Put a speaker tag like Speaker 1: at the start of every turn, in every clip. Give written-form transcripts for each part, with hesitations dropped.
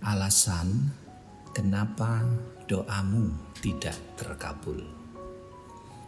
Speaker 1: Alasan kenapa doamu tidak terkabul.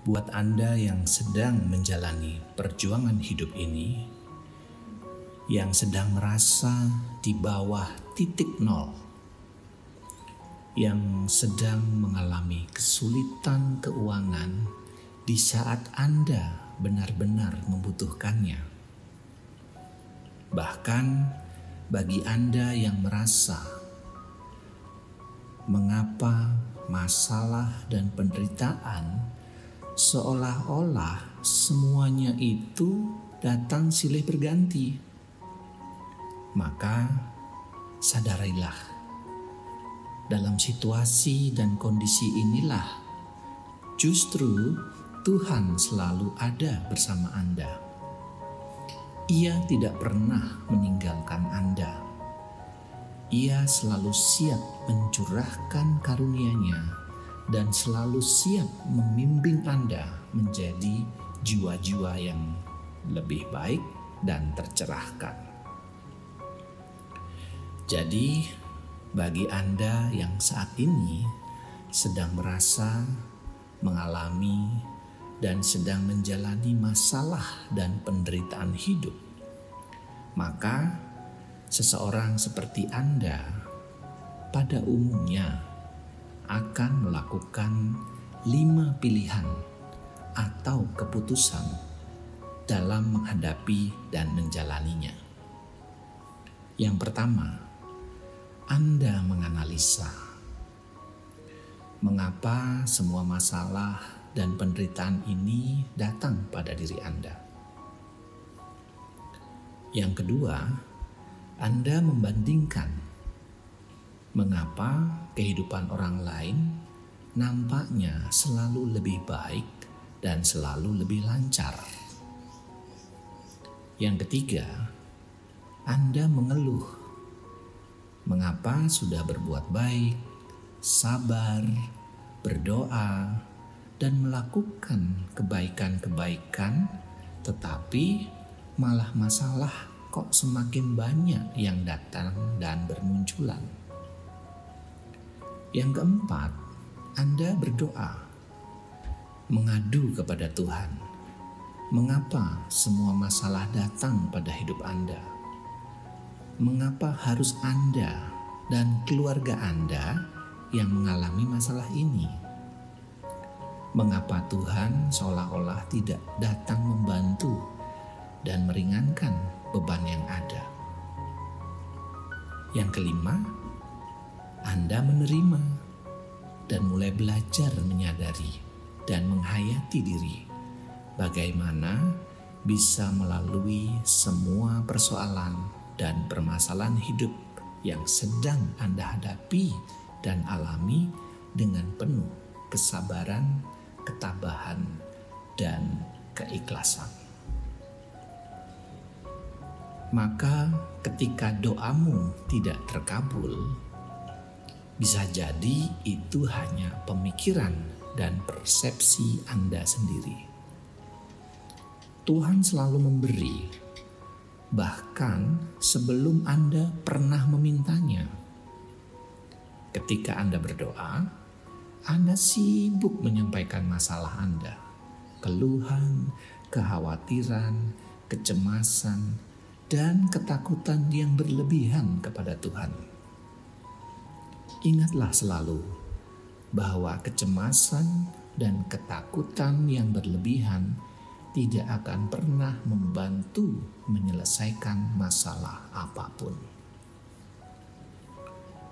Speaker 1: Buat Anda yang sedang menjalani perjuangan hidup ini, yang sedang merasa di bawah titik nol, yang sedang mengalami kesulitan keuangan di saat Anda benar-benar membutuhkannya. Bahkan bagi Anda yang merasa mengapa masalah dan penderitaan seolah-olah semuanya itu datang silih berganti, maka sadarilah, dalam situasi dan kondisi inilah justru Tuhan selalu ada bersama Anda. Ia tidak pernah meninggalkan Anda. Ia selalu siap mencurahkan karunia-Nya dan selalu siap membimbing Anda menjadi jiwa-jiwa yang lebih baik dan tercerahkan. Jadi, bagi Anda yang saat ini sedang merasa mengalami dan sedang menjalani masalah dan penderitaan hidup, maka seseorang seperti Anda pada umumnya akan melakukan 5 pilihan atau keputusan dalam menghadapi dan menjalaninya. Yang pertama, Anda menganalisa mengapa semua masalah dan penderitaan ini datang pada diri Anda. Yang kedua, Anda membandingkan mengapa kehidupan orang lain nampaknya selalu lebih baik dan selalu lebih lancar. Yang ketiga, Anda mengeluh mengapa sudah berbuat baik, sabar, berdoa, dan melakukan kebaikan-kebaikan, tetapi malah masalah kok semakin banyak yang datang dan bermunculan. Yang keempat, Anda berdoa, mengadu kepada Tuhan. Mengapa semua masalah datang pada hidup Anda? Mengapa harus Anda dan keluarga Anda yang mengalami masalah ini? Mengapa Tuhan seolah-olah tidak datang membantu dan meringankan beban yang ada? Yang kelima, Anda menerima dan mulai belajar menyadari dan menghayati diri bagaimana bisa melalui semua persoalan dan permasalahan hidup yang sedang Anda hadapi dan alami dengan penuh kesabaran, ketabahan, dan keikhlasan. Maka ketika doamu tidak terkabul, bisa jadi itu hanya pemikiran dan persepsi Anda sendiri. Tuhan selalu memberi, bahkan sebelum Anda pernah memintanya. Ketika Anda berdoa, Anda sibuk menyampaikan masalah Anda, keluhan, kekhawatiran, kecemasan, dan ketakutan yang berlebihan kepada Tuhan. Ingatlah selalu bahwa kecemasan dan ketakutan yang berlebihan tidak akan pernah membantu menyelesaikan masalah apapun.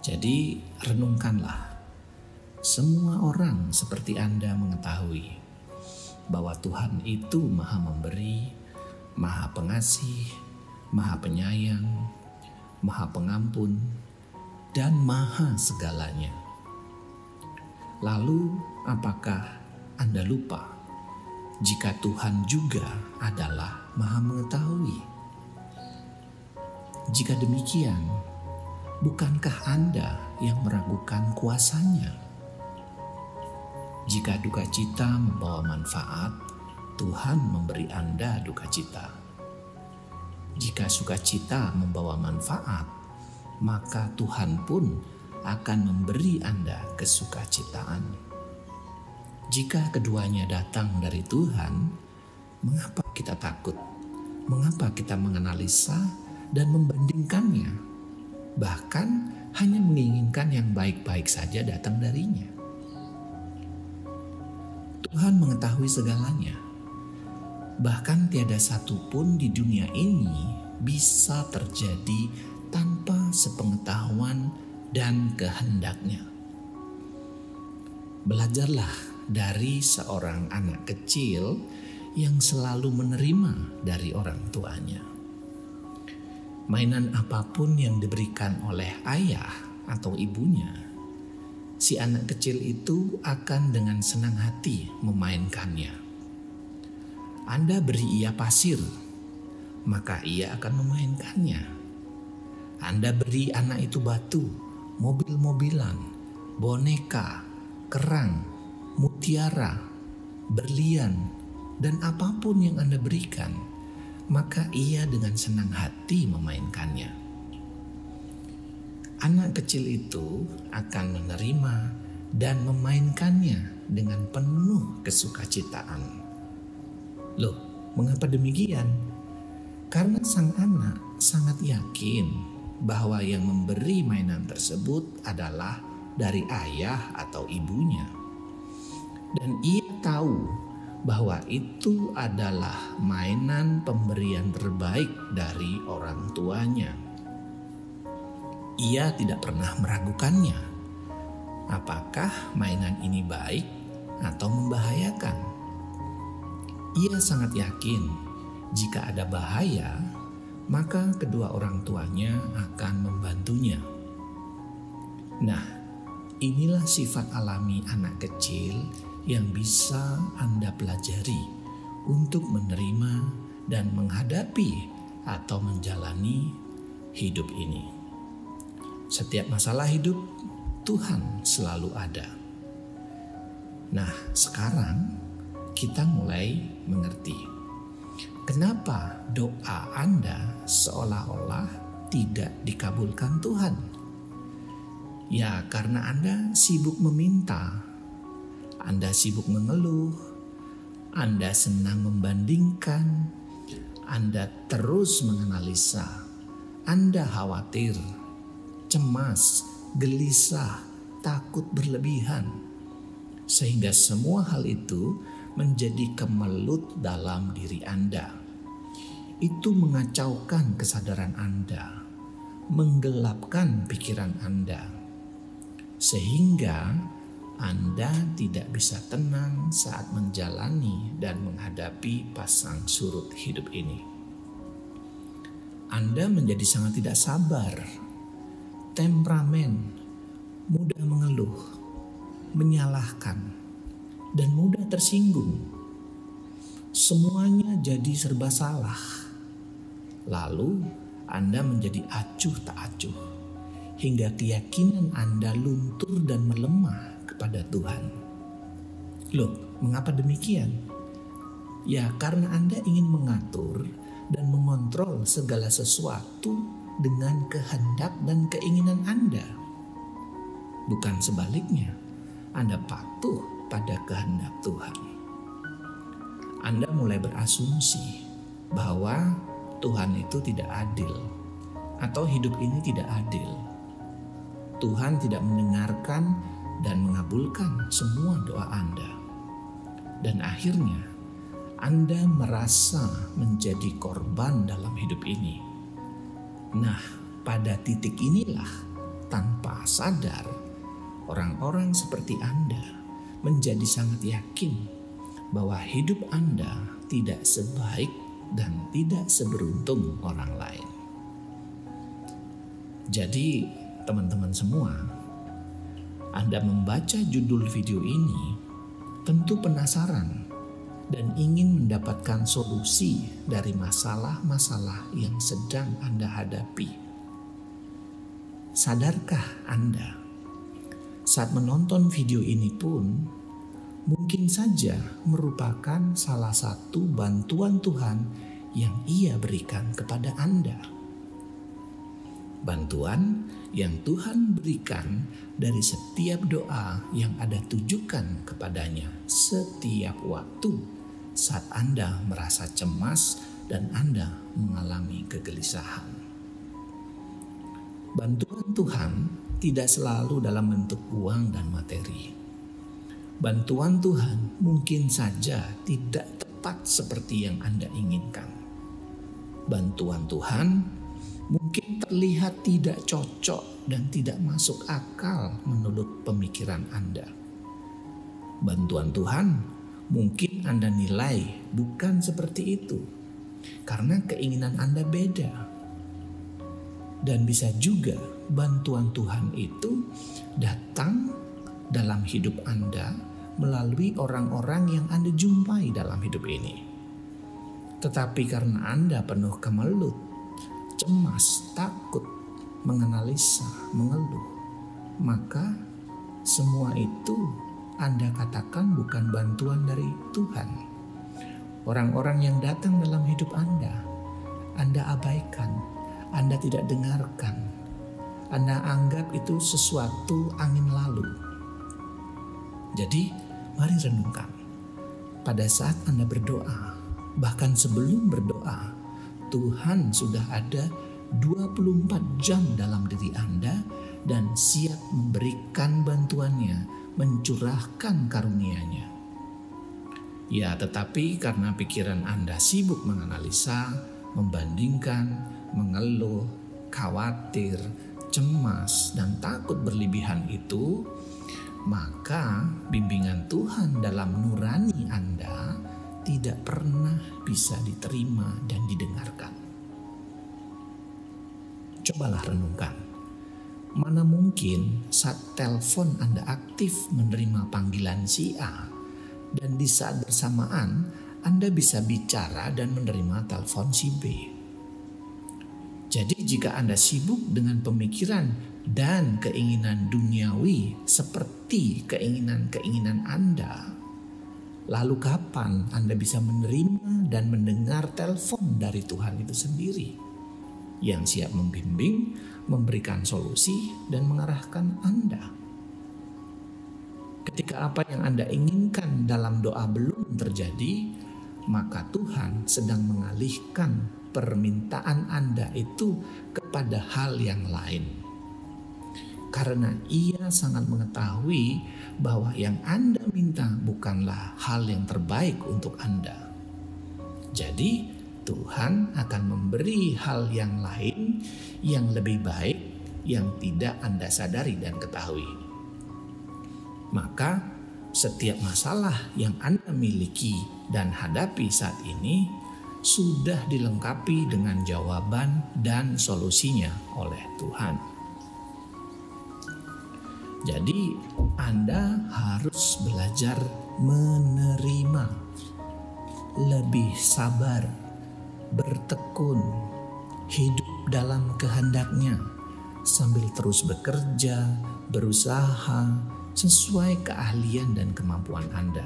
Speaker 1: Jadi renungkanlah, semua orang seperti Anda mengetahui bahwa Tuhan itu Maha Memberi, Maha Pengasih, Maha Penyayang, Maha Pengampun, dan Maha Segalanya. Lalu apakah Anda lupa jika Tuhan juga adalah Maha Mengetahui? Jika demikian, bukankah Anda yang meragukan kuasa-Nya? Jika duka cita membawa manfaat, Tuhan memberi Anda duka cita. Jika sukacita membawa manfaat, maka Tuhan pun akan memberi Anda kesukacitaan. Jika keduanya datang dari Tuhan, mengapa kita takut? Mengapa kita menganalisa dan membandingkannya? Bahkan hanya menginginkan yang baik-baik saja datang darinya. Tuhan mengetahui segalanya. Bahkan tiada satu pun di dunia ini bisa terjadi tanpa sepengetahuan dan kehendaknya. Belajarlah dari seorang anak kecil yang selalu menerima dari orang tuanya. Mainan apapun yang diberikan oleh ayah atau ibunya, si anak kecil itu akan dengan senang hati memainkannya. Anda beri ia pasir, maka ia akan memainkannya. Anda beri anak itu batu, mobil-mobilan, boneka, kerang, mutiara, berlian, dan apapun yang Anda berikan, maka ia dengan senang hati memainkannya. Anak kecil itu akan menerima dan memainkannya dengan penuh kesukacitaan. Loh, mengapa demikian? Karena sang anak sangat yakin bahwa yang memberi mainan tersebut adalah dari ayah atau ibunya. Dan ia tahu bahwa itu adalah mainan pemberian terbaik dari orang tuanya. Ia tidak pernah meragukannya. Apakah mainan ini baik atau membahayakan? Ia sangat yakin jika ada bahaya, maka kedua orang tuanya akan membantunya. Nah, inilah sifat alami anak kecil yang bisa Anda pelajari untuk menerima dan menghadapi atau menjalani hidup ini. Setiap masalah hidup, Tuhan selalu ada. Nah, sekarang kita mulai mengerti kenapa doa Anda seolah-olah tidak dikabulkan Tuhan. Ya, karena Anda sibuk meminta, Anda sibuk mengeluh, Anda senang membandingkan, Anda terus menganalisa, Anda khawatir, cemas, gelisah, takut berlebihan, sehingga semua hal itu menjadi kemelut dalam diri Anda. Itu mengacaukan kesadaran Anda, menggelapkan pikiran Anda, sehingga Anda tidak bisa tenang saat menjalani dan menghadapi pasang surut hidup ini. Anda menjadi sangat tidak sabar, temperamen, mudah mengeluh, menyalahkan, dan mudah tersinggung. Semuanya jadi serba salah. Lalu Anda menjadi acuh tak acuh, hingga keyakinan Anda luntur dan melemah kepada Tuhan. Loh, mengapa demikian? Ya, karena Anda ingin mengatur dan mengontrol segala sesuatu dengan kehendak dan keinginan Anda. Bukan sebaliknya, Anda patuh pada kehendak Tuhan. Anda mulai berasumsi bahwa Tuhan itu tidak adil atau hidup ini tidak adil. Tuhan tidak mendengarkan dan mengabulkan semua doa Anda. Dan akhirnya Anda merasa menjadi korban dalam hidup ini. Nah, pada titik inilah tanpa sadar orang-orang seperti Anda menjadi sangat yakin bahwa hidup Anda tidak sebaik dan tidak seberuntung orang lain. Jadi, teman-teman semua, Anda membaca judul video ini tentu penasaran dan ingin mendapatkan solusi dari masalah-masalah yang sedang Anda hadapi. Sadarkah Anda? Saat menonton video ini pun mungkin saja merupakan salah satu bantuan Tuhan yang Ia berikan kepada Anda. bantuan yang Tuhan berikan dari setiap doa yang Anda tujukan kepadanya setiap waktu saat Anda merasa cemas dan Anda mengalami kegelisahan. Bantuan Tuhan tidak selalu dalam bentuk uang dan materi. Bantuan Tuhan mungkin saja tidak tepat seperti yang Anda inginkan. Bantuan Tuhan mungkin terlihat tidak cocok dan tidak masuk akal menurut pemikiran Anda. Bantuan Tuhan mungkin Anda nilai bukan seperti itu karena keinginan Anda beda. Dan bisa juga bantuan Tuhan itu datang dalam hidup Anda melalui orang-orang yang Anda jumpai dalam hidup ini. Tetapi karena Anda penuh kemelut, cemas, takut, menganalisa, mengeluh, maka semua itu Anda katakan bukan bantuan dari Tuhan. Orang-orang yang datang dalam hidup Anda abaikan, Anda tidak dengarkan, Anda anggap itu sesuatu angin lalu. Jadi mari renungkan, pada saat Anda berdoa, bahkan sebelum berdoa, Tuhan sudah ada 24 jam dalam diri Anda dan siap memberikan bantuannya, mencurahkan karunia-Nya. Ya, tetapi karena pikiran Anda sibuk menganalisa, membandingkan, mengeluh, khawatir, cemas, dan takut berlebihan itu, maka bimbingan Tuhan dalam nurani Anda tidak pernah bisa diterima dan didengarkan. Cobalah renungkan, mana mungkin saat telepon Anda aktif menerima panggilan si A, dan di saat bersamaan Anda bisa bicara dan menerima telepon si B. Jadi jika Anda sibuk dengan pemikiran dan keinginan duniawi seperti keinginan-keinginan Anda, lalu kapan Anda bisa menerima dan mendengar telepon dari Tuhan itu sendiri yang siap membimbing, memberikan solusi, dan mengarahkan Anda? Ketika apa yang Anda inginkan dalam doa belum terjadi, maka Tuhan sedang mengalihkan permintaan Anda itu kepada hal yang lain. Karena Ia sangat mengetahui bahwa yang Anda minta bukanlah hal yang terbaik untuk Anda. Jadi Tuhan akan memberi hal yang lain yang lebih baik yang tidak Anda sadari dan ketahui. Maka setiap masalah yang Anda miliki dan hadapi saat ini sudah dilengkapi dengan jawaban dan solusinya oleh Tuhan. Jadi Anda harus belajar menerima, lebih sabar, bertekun, hidup dalam kehendak-Nya, sambil terus bekerja, berusaha sesuai keahlian dan kemampuan Anda.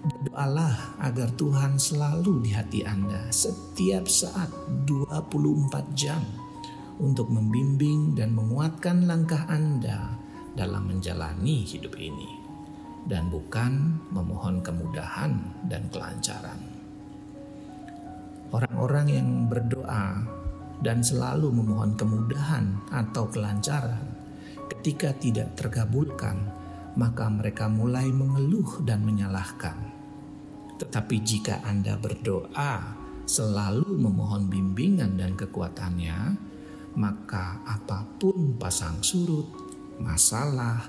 Speaker 1: Berdoalah agar Tuhan selalu di hati Anda setiap saat 24 jam untuk membimbing dan menguatkan langkah Anda dalam menjalani hidup ini, dan bukan memohon kemudahan dan kelancaran. Orang-orang yang berdoa dan selalu memohon kemudahan atau kelancaran, ketika tidak terkabulkan, maka mereka mulai mengeluh dan menyalahkan. Tetapi jika Anda berdoa selalu memohon bimbingan dan kekuatannya, maka apapun pasang surut, masalah,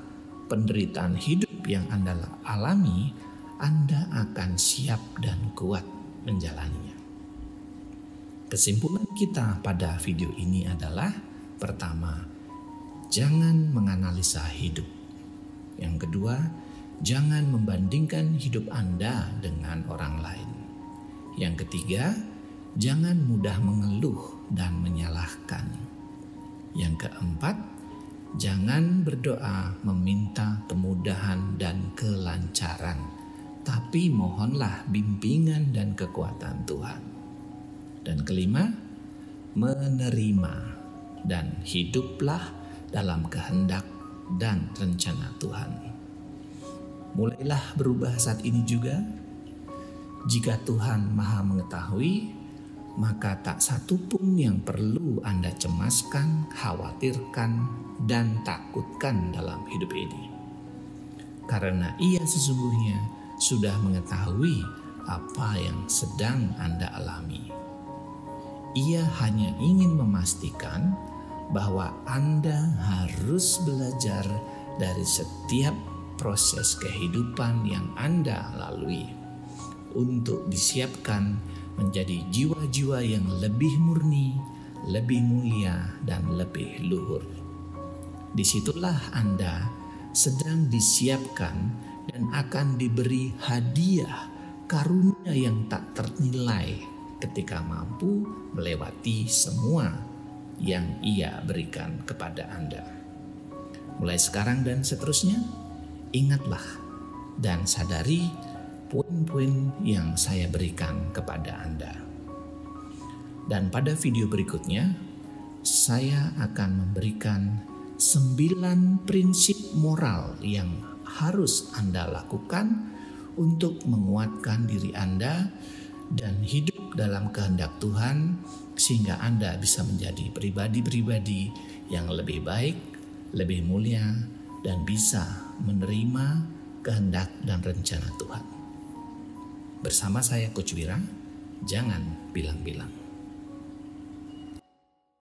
Speaker 1: penderitaan hidup yang Anda alami, Anda akan siap dan kuat menjalaninya. Kesimpulan kita pada video ini adalah: pertama, jangan menganalisa hidup. Yang kedua, jangan membandingkan hidup Anda dengan orang lain. Yang ketiga, jangan mudah mengeluh dan menyalahkan. Yang keempat, jangan berdoa meminta kemudahan dan kelancaran, tapi mohonlah bimbingan dan kekuatan Tuhan. Dan kelima, menerima, dan hiduplah dalam kehendak dan rencana Tuhan. Mulailah berubah saat ini juga. Jika Tuhan Maha mengetahui, maka tak satu pun yang perlu Anda cemaskan, khawatirkan, dan takutkan dalam hidup ini. Karena Ia sesungguhnya sudah mengetahui apa yang sedang Anda alami. Ia hanya ingin memastikan bahwa Anda harus belajar dari setiap proses kehidupan yang Anda lalui untuk disiapkan menjadi jiwa-jiwa yang lebih murni, lebih mulia, dan lebih luhur. Disitulah Anda sedang disiapkan dan akan diberi hadiah karunia yang tak ternilai ketika mampu melewati semua yang Ia berikan kepada Anda. Mulai sekarang dan seterusnya, ingatlah dan sadari poin-poin yang saya berikan kepada Anda. Dan pada video berikutnya, saya akan memberikan 9 prinsip moral yang harus Anda lakukan untuk menguatkan diri Anda dan hidup dalam kehendak Tuhan, sehingga Anda bisa menjadi pribadi-pribadi yang lebih baik, lebih mulia, dan bisa menerima kehendak dan rencana Tuhan. Bersama saya Coach Wira, jangan bilang-bilang.